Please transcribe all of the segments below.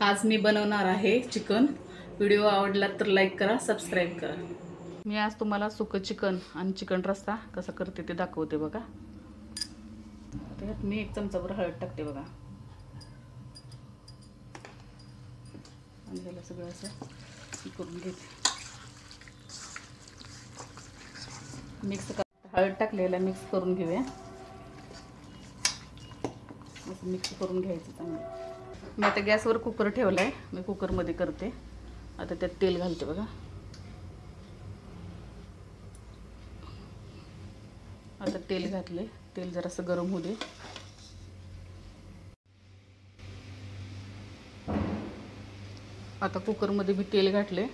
आज मी बनवणार आहे चिकन। व्हिडिओ आवडला तर लाईक करा, सबस्क्राइब करा। मी आज तुम्हाला सुकं चिकन आणि चिकन रस्सा कसा करते ते दाखवते बघा। त्यात मी 1 चमचाभर हळद टाकते बघा आणि त्याला सगळं असं करून घेते। मिक्स हळद टाकलेला मिक्स करून घेऊया। असं मिक्स करून घ्यायचं चांगलं। मी आता गॅसवर कुकर ठेवलाय, मी कुकर मध्ये करते। आता त्यात तेल घालते बघा। आता तेल घातले, तेल जरासं गरम होऊ दे। आता कुकर मध्ये मी तेल घातले,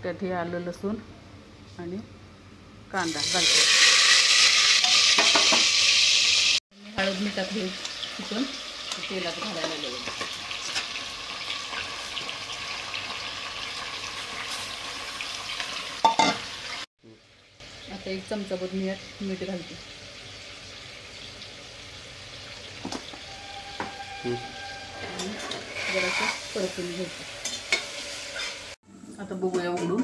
त्यात हे आलं लसूण आणि कांदा घालते। मी हळद मीठ टाकले, चिकन तेलात घालायला लावले। आता 1 चमचाभर मीठ घालते। जरासं परतून घ्यायचं। आता बघूया उघडून।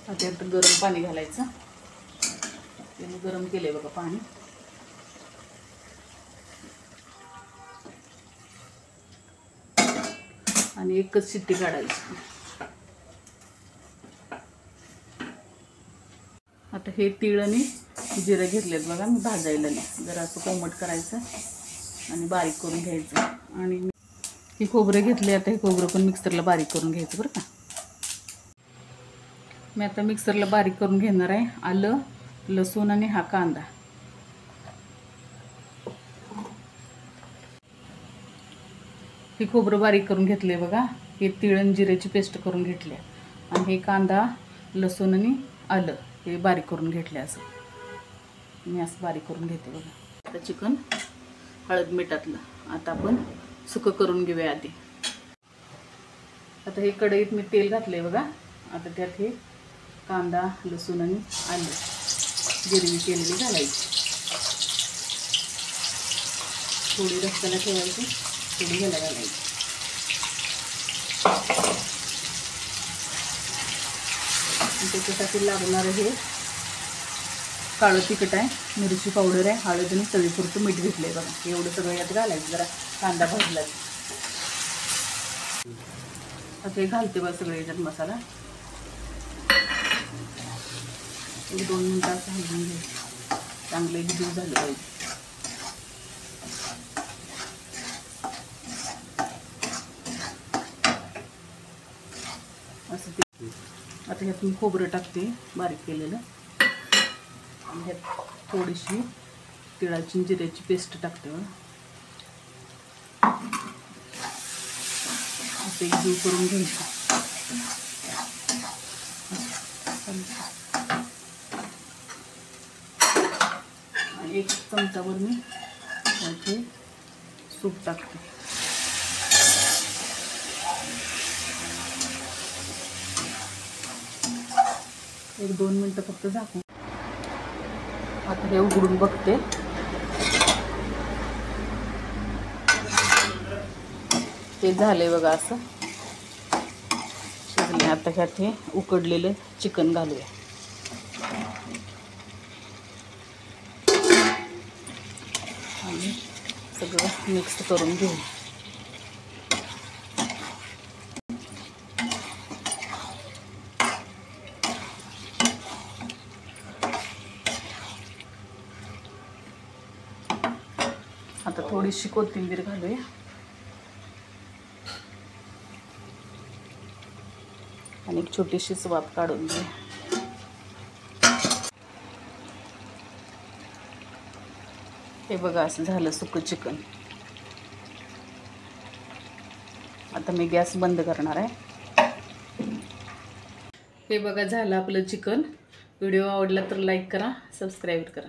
आता यात गरम पाणी घालायचं। त्याने गरम केले बघा पाणी। आणि एकच शिट्टी काढायची। आता हे तीळ आणि जिरे घेतलेत बघा, मी भाजायला नाही, जरा असं कोमट करायचं आणि बारीक करून घ्यायचं। आणि हे खोबरे घेतले, आता हे खोबरं पण मिक्सरला बारीक करून घ्यायचं बरं का। मी आता मिक्सरला बारीक करून घेणार आहे आलं, लसूण आणि हा कांदा। हे खोबरं बारीक करून घेतले बघा। हे तीळ आणि जिऱ्याची पेस्ट करून घेतली आणि हे कांदा, लसूण आणि आलं हे बारीक करून घेतले। असं मी असं बारीक करून घेते बघा। आता चिकन हळद मिठातलं आता आपण सुकं करून घेऊया आधी। आता हे कढईत मी तेल घातले बघा। आता त्यात हे कांदा, लसूण आणि आलं गिरवी केलेली घालायची। थोडी रस्त्याला ठेवायची, थोडी ह्याला घालायची। त्याच्यासाठी लागणारं हे काळं तिखट आहे, मिरची पावडर आहे, हळद आणि चवीपुरतं मीठ घेतलंय बघा। एवढं सगळं यात घालायचं। जरा कांदा भाजला। आता हे घालते बघा सगळे याच्यात मसाला। 1-2 मिनिटं असं हलवून घ्यायचं, चांगले गिजून झालं पाहिजे। असं ते आता ह्यात मी खोबरं टाकते बारीक केलेलं आणि ह्यात थोडीशी तिळाची जिऱ्याची पेस्ट टाकते बघा। असं एक जीव करून घ्यायचं आणि 1 चमचाभर मी त्याचे सूप टाकते। 1-2 मिनिटं फक्त झाकून। आता हे उघडून बघते। ते झाले बघा असं शिजले। आता ह्यात हे उकडलेलं चिकन घालूया आणि सगळं मिक्स करून घेऊ। आता थोडीशी कोथिंबीर घालूया आणि एक छोटीशी वाफ काढून घेऊया। हे बघा असं झालं सुकं चिकन। आता मी गॅस बंद करणार आहे। हे बघा झालं आपलं चिकन। व्हिडिओ आवडला तर लाईक करा, सबस्क्राइब करा।